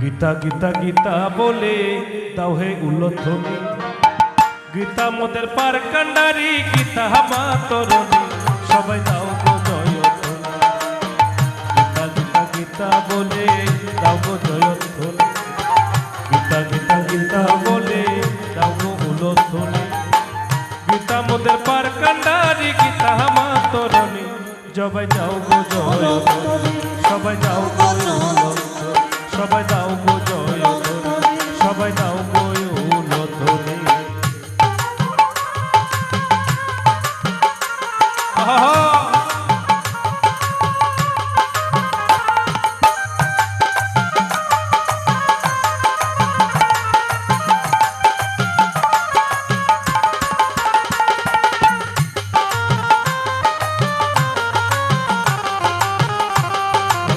গীতা গীতা গীতা বলে দাও হে উল্লধ্বনি, গীতা মোদের পার কান্ডারি, গীতা মা তরণী, সবাই দাও গো জয়ধ্বনি। গীতা গীতা গীতা বলে দাও গো জয়ধ্বনি, গীতা গীতা গীতা বলে দাও গো উল্লধ্বনি, গীতা মোদের পার কান্ডারি, গীতা মা তরণী, সবাই দাও গো জয়ধ্বনি, সবাই দাও গো উল্লধ্বনি, সবাই দাও গো জয়ধ্বনি, সবাই দাও গো উল্লধ্বনি।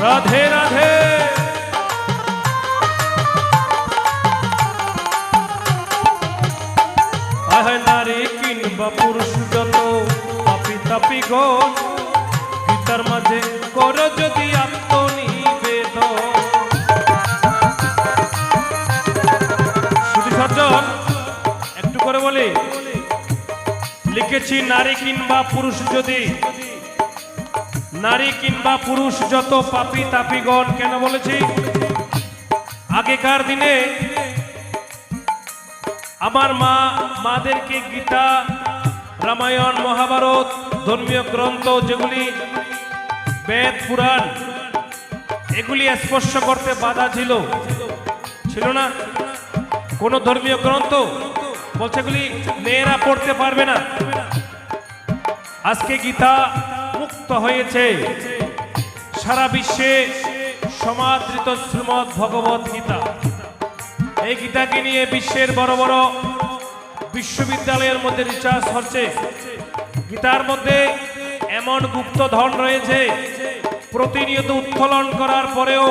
রাধে রাধে। আহে নারী কিংবা পুরুষ যত পাপি তাপি গণ, গীতার মাঝে কর যদি আত্মনিবেদন। শুধু সজ্জন একটু করে বলি, লিখেছি নারী কিংবা পুরুষ যদি, নারী কিংবা পুরুষ যত পাপি তাপিগণ। কেন বলেছি? আগেকার দিনে আমার মাদেরকে গীতা, রামায়ণ, মহাভারত, ধর্মীয় গ্রন্থ যেগুলি বেদ, পুরাণ, এগুলি স্পর্শ করতে বাধা ছিল না। কোন ধর্মীয় গ্রন্থ বলছে এগুলি মেয়েরা পড়তে পারবে না। আজকে গীতা মুক্ত হয়েছে, সারা বিশ্বে সমাদৃত শ্রীমদ্ ভগবত গীতা। এই গীতাকে নিয়ে বিশ্বের বড় বড় বিশ্ববিদ্যালয়ের মধ্যে রিসার্চ হচ্ছে। গীতার মধ্যে এমন গুপ্ত ধন রয়েছে, প্রতিনিয়ত উত্তোলন করার পরেও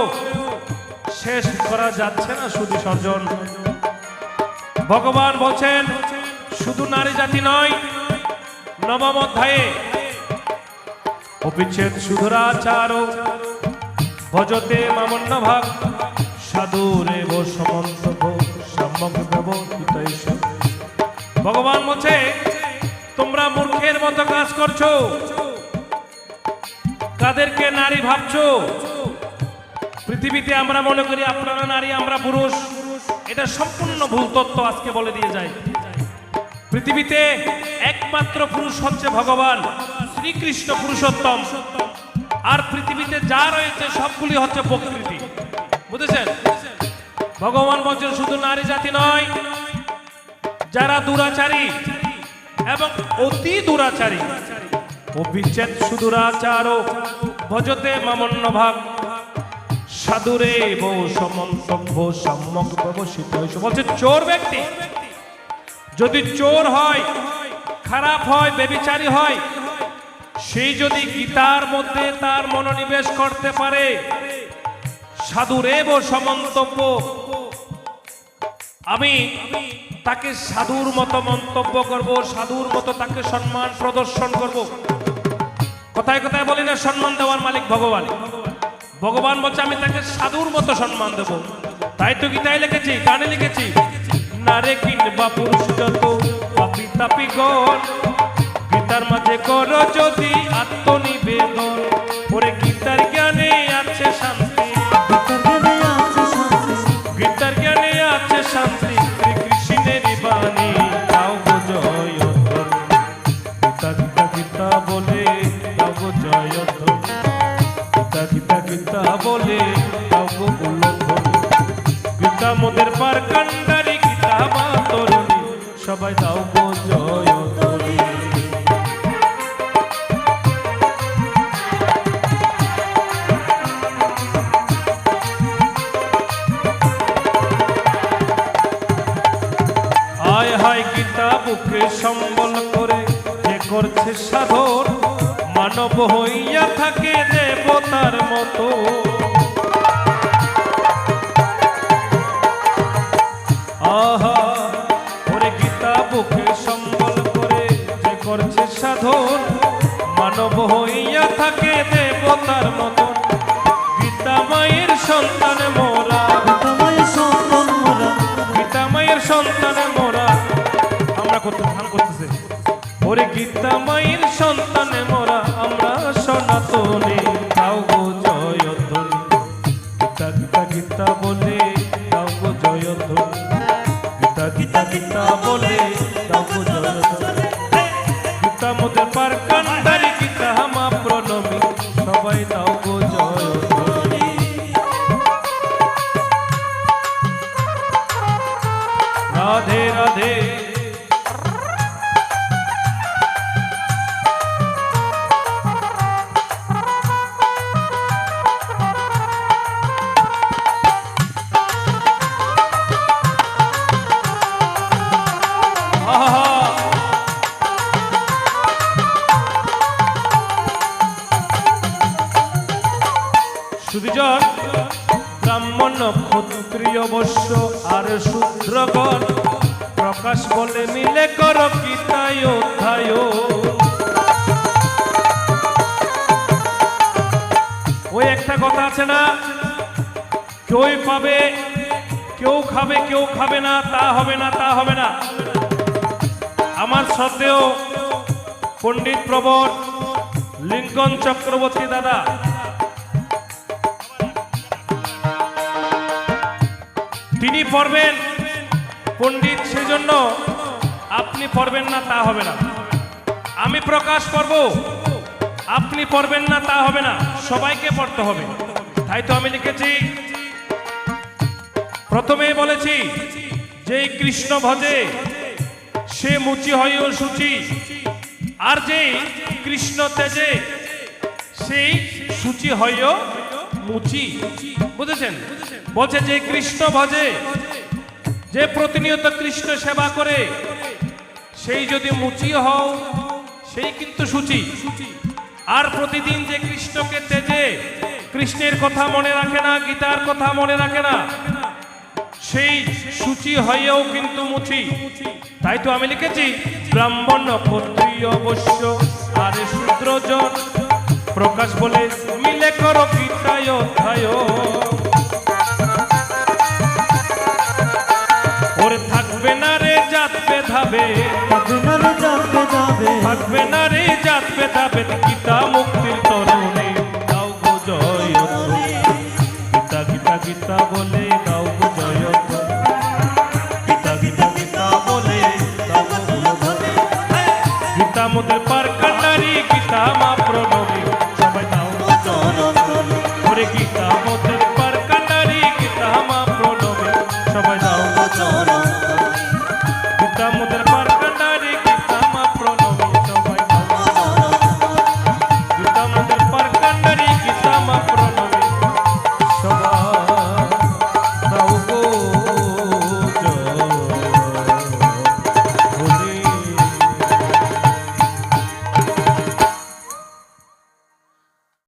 শেষ করা যাচ্ছে না। শুধু সর্জন ভগবান বলছেন শুধু নারী জাতি নয়, নবম অধ্যায়ে অপিচ্ছেদ সুধরাচার ভজতে মামন্য ভাগ, সাধুরেব সমন্তভ সম্যক ব্যবহৃতৈষ। ভগবান বলছে তোমরা মূর্খের মতো কাজ করছো, কাদেরকে নারী ভাবছো। পৃথিবীতে আমরা মনে করি আপনারা নারী, আমরা পুরুষ। এটা সম্পূর্ণ ভুল তত্ত্ব আজকে বলে দিয়ে যায়। পৃথিবীতে একমাত্র পুরুষ হচ্ছে ভগবান শ্রীকৃষ্ণ পুরুষোত্তম, আর পৃথিবীতে যা রয়েছে সবগুলি হচ্ছে প্রকৃতি। বুঝেছেন? ভগবান বলছেন শুধু নারী জাতি নয়, যারা দুরাচারী এবং অতি দুরাচারী, অবিচ্ছেদ সুদুরাচার ভজতে মামন্য ভাগ, সাধুরে বো সমন্তব্য সম্যক ব্যবস্থিত। বলছে চোর ব্যক্তি যদি চোর হয়, খারাপ হয়, ব্যভিচারী হয়, সেই যদি গীতার মধ্যে তার মনোনিবেশ করতে পারে, সাধুরেব সমন্তব্য, আমি তাকে সাধুর মতো মন্তব্য করব, সাধুর মতো তাকে সম্মান প্রদর্শন করব। কথায় কথায় বলি না সম্মান দেওয়ার মালিক ভগবান। ভগবান বলছে আমি তাকে সাধুর মতো সম্মান দেব। তাই তো গীতায় লিখেছি, গানে লিখেছি, নারী কিংবা পুরুষ যত পাপি তাপিগণ, গীতার মাঝে কর যদি আত্মনিবেদন। ওরে গীতার জ্ঞানে আছে শান্তি, গীতার জ্ঞানে আছে শান্তি, শ্রীকৃষ্ণের বাণী দাও গো জয়ধ্বনি। গীতা গীতা গীতা বলে দাও গো জয়ধ্বনি, গীতা গীতা গীতা বলে দাও গো উল্লধ্বনি, গীতা মোদের পার কান্ডারি, গীতা মা তরণী, সবাই দাও গো জয়ধ্বনি। হায় হায় গীতা বুকে সম্বল করে যে করছে সাধন, মানব হইয়া থাকে দেবতার মতো। আহা ওরে গীতা বুকে সম্বল করে যে করছে সাধন, মানব হইয়া থাকে দেবতার মতন। গীতা মায়ের সন্তান মোরা, গীতা মায়ের সন্তানে মোরা আমরা সনাতনে দাও গো জয়ধ্বনি গীতা গীতা গীতা বলে দাও গো জয়ধ্বনি গীতা গীতা গীতা বলে দাও গো জয়ধ্বনি গীতা মোদের পার কান্ডারি গীতা মা প্রণমী সবাই দাও গো জয়ধ্বনি রাধে রাধে সুধীজন ব্রাহ্মণ ক্ষত্রিয় বৈশ্য আর শূদ্রগণ প্রকাশ বলে মিলে কর গীতায় অধ্যায় ওই একটা কথা আছে না কেউ পাবে কেউ খাবে না তা হবে না তা হবে না আমার শ্রদ্ধেয় পণ্ডিত প্রবর লিঙ্কন চক্রবর্তী দাদা তিনি পড়বেন পণ্ডিত সেজন্য আপনি পড়বেন না তা হবে না আমি প্রকাশ করব আপনি পড়বেন না তা হবে না সবাইকে পড়তে হবে তাই তো আমি লিখেছি প্রথমেই বলেছি যে কৃষ্ণ ভজে সে মুচি হয় ও সূচি আর যে কৃষ্ণ তেজে সেই সূচি হয় ও মুচি বুঝেছেন বলছে যে কৃষ্ণ ভজে যে প্রতিনিয়ত কৃষ্ণ সেবা করে সেই যদি মুচি হও সেই কিন্তু সূচি আর প্রতিদিন যে কৃষ্ণকে তেজে কৃষ্ণের কথা মনে রাখে না গীতার কথা মনে রাখে না সেই সূচি হয়েও কিন্তু মুচি তাই তো আমি লিখেছি ব্রাহ্মণ ক্ষত্রিয় বৈশ্য আর শূদ্রজন প্রকাশ বলে মিলে করো গীতায় অধ্যায় ওরে থাকবে না রে জাত ভেদাবে থাকবে না রে জাত ভেদাবে গীতা মুক্তির তরণে দাও গো জয় গীতা গীতা গীতা বলে দাও